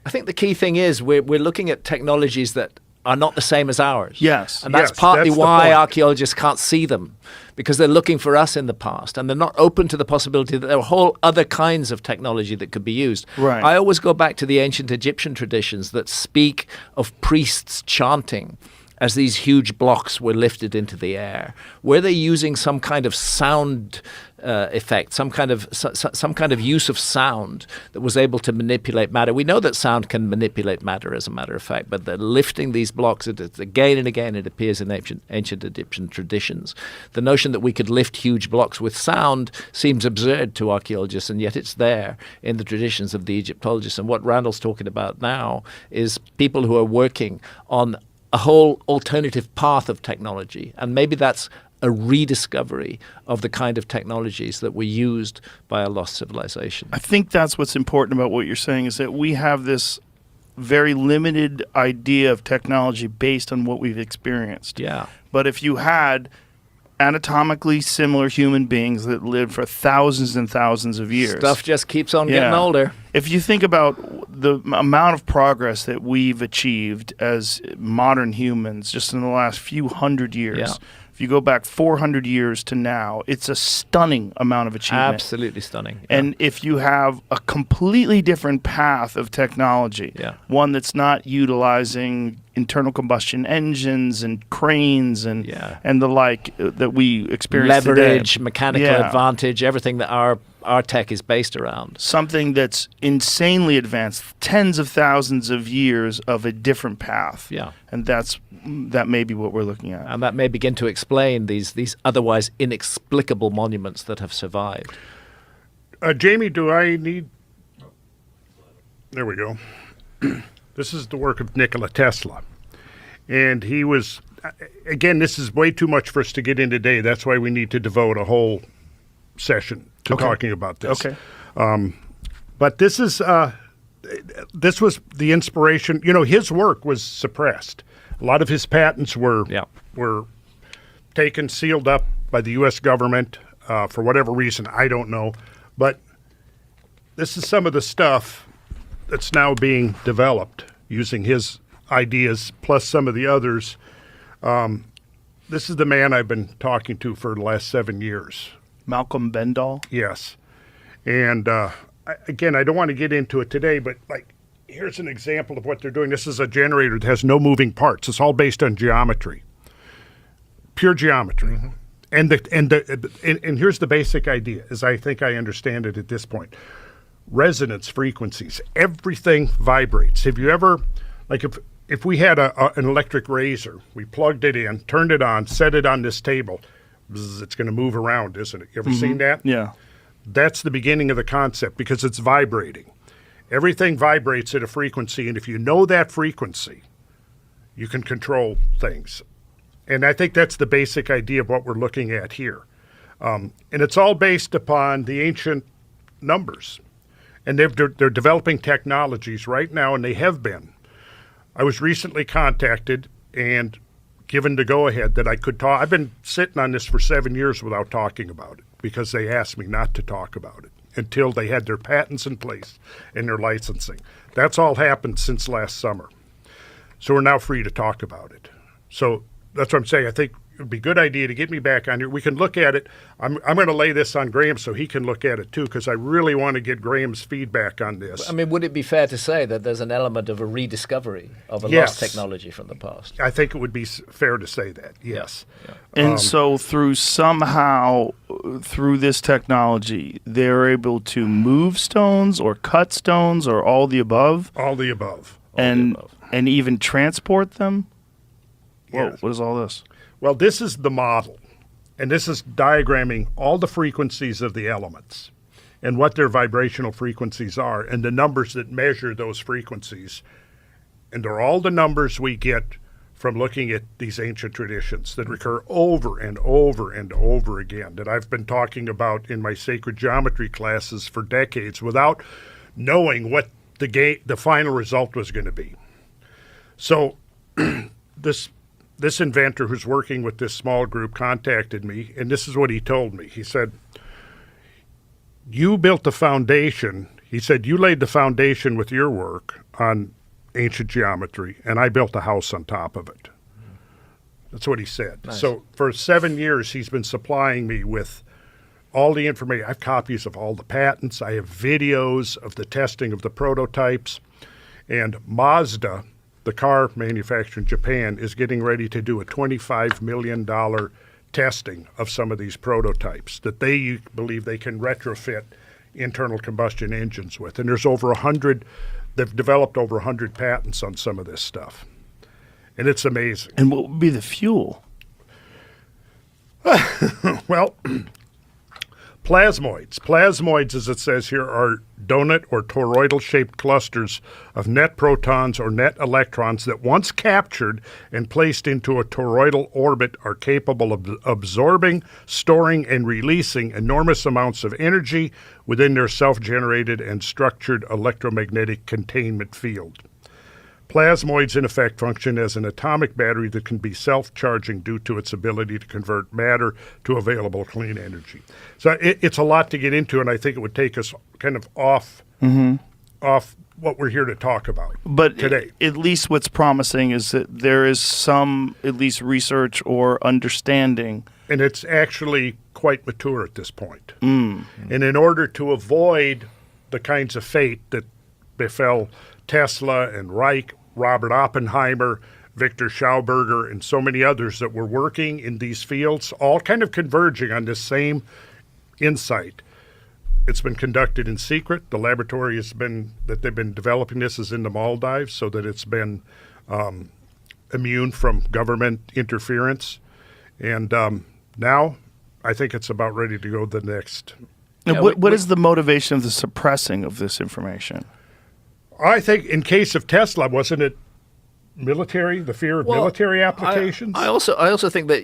I think the key thing is we're looking at technologies that are not the same as ours. Yes. And that's partly why archaeologists can't see them, because they're looking for us in the past, and they're not open to the possibility that there are whole other kinds of technology that could be used. Right. I always go back to the ancient Egyptian traditions that speak of priests chanting as these huge blocks were lifted into the air. Were they using some kind of sound effect, some kind of use of sound that was able to manipulate matter? We know that sound can manipulate matter, as a matter of fact, but they're lifting these blocks. Again and again, it appears in ancient Egyptian traditions. The notion that we could lift huge blocks with sound seems absurd to archaeologists, and yet it's there in the traditions of the Egyptologists. And what Randall's talking about now is people who are working on a whole alternative path of technology, and maybe that's a rediscovery of the kind of technologies that were used by a lost civilization. I think that's what's important about what you're saying, is that we have this very limited idea of technology based on what we've experienced. Yeah. But if you had anatomically similar human beings that lived for thousands and thousands of years. Stuff just keeps on getting older. If you think about the amount of progress that we've achieved as modern humans just in the last few hundred years, if you go back 400 years to now, it's a stunning amount of achievement. Absolutely stunning. And if you have a completely different path of technology, one that's not utilizing internal combustion engines and cranes and the like that we experience leverage, today. Mechanical advantage, everything that our tech is based around. Something that's insanely advanced, tens of thousands of years of a different path. Yeah. And that may be what we're looking at. And that may begin to explain these otherwise inexplicable monuments that have survived. Jamie, do I need... There we go. This is the work of Nikola Tesla. And he was... Again, this is way too much for us to get in today. That's why we need to devote a whole session to talking about this. Okay. But this is... this was the inspiration. You know, his work was suppressed. A lot of his patents were taken, sealed up by the U.S. government for whatever reason. I don't know. But this is some of the stuff that's now being developed using his ideas plus some of the others. This is the man I've been talking to for the last 7 years. Malcolm Bendall? Yes. And again, I don't want to get into it today, but like, here's an example of what they're doing. This is a generator that has no moving parts. It's all based on geometry, pure geometry. Mm-hmm. And here's the basic idea, as I think I understand it at this point. Resonance frequencies. Everything vibrates. Have you ever, like if we had an electric razor, we plugged it in, turned it on, set it on this table, bzz, it's going to move around, isn't it? You ever seen that? Yeah. That's the beginning of the concept because it's vibrating. Everything vibrates at a frequency, and if you know that frequency, you can control things. And I think that's the basic idea of what we're looking at here. And it's all based upon the ancient numbers. And they're developing technologies right now, and they have been. I was recently contacted and given the go-ahead that I could talk. I've been sitting on this for 7 years without talking about it because they asked me not to talk about it until they had their patents in place and their licensing. That's all happened since last summer. So we're now free to talk about it. So that's what I'm saying. I think it would be a good idea to get me back on here. We can look at it. I'm going to lay this on Graham so he can look at it too, because I really want to get Graham's feedback on this. I mean, would it be fair to say that there's an element of a rediscovery of a lost technology from the past? I think it would be fair to say that, yes. Yeah. And so through this technology, they're able to move stones or cut stones or all the above? All the above. And even transport them? Yes. Whoa, what is all this? Well, this is the model, and this is diagramming all the frequencies of the elements and what their vibrational frequencies are and the numbers that measure those frequencies. And they're all the numbers we get from looking at these ancient traditions that recur over and over and over again, that I've been talking about in my sacred geometry classes for decades without knowing what the final result was going to be. So this inventor who's working with this small group contacted me, and this is what he told me. He said, you built the foundation He said, you laid the foundation with your work on ancient geometry, and I built a house on top of it. That's what he said. Nice. So for 7 years, he's been supplying me with all the information. I have copies of all the patents. I have videos of the testing of the prototypes. And Mazda, the car manufacturer in Japan, is getting ready to do a $25 million testing of some of these prototypes that they believe they can retrofit internal combustion engines with. And there's over 100, they've developed over 100 patents on some of this stuff. And it's amazing. And what would be the fuel? Well, plasmoids. Plasmoids, as it says here, are donut or toroidal-shaped clusters of net protons or net electrons that once captured and placed into a toroidal orbit are capable of absorbing, storing, and releasing enormous amounts of energy within their self-generated and structured electromagnetic containment field. Plasmoids, in effect, function as an atomic battery that can be self-charging due to its ability to convert matter to available clean energy. So it's a lot to get into, and I think it would take us kind of off what we're here to talk about today. At least what's promising is that there is some, at least, research or understanding. And it's actually quite mature at this point. And in order to avoid the kinds of fate that befell Tesla and Reich, Robert Oppenheimer, Victor Schauberger, and so many others that were working in these fields, all kind of converging on this same insight. It's been conducted in secret. The laboratory that they've been developing this is in the Maldives, so that it's been immune from government interference. And now I think it's about ready to go the next. And what is the motivation of the suppressing of this information? I think in case of Tesla, wasn't it military, the fear of military applications? I also think that,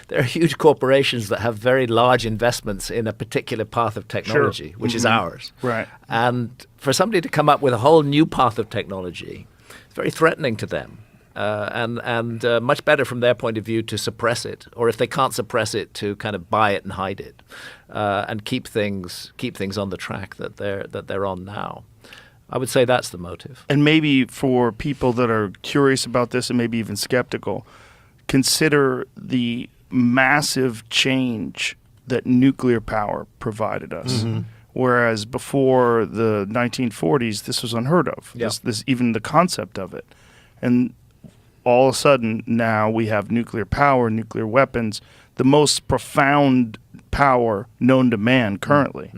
there are huge corporations that have very large investments in a particular path of technology, which is ours. Right. And for somebody to come up with a whole new path of technology, it's very threatening to them. And much better from their point of view to suppress it, or if they can't suppress it, to kind of buy it and hide it, and keep things on the track that they're on now. I would say that's the motive. And maybe for people that are curious about this and maybe even skeptical, consider the massive change that nuclear power provided us. Whereas before the 1940s, this was unheard of. Yeah. This even the concept of it. And all of a sudden now we have nuclear power, nuclear weapons, the most profound power known to man currently.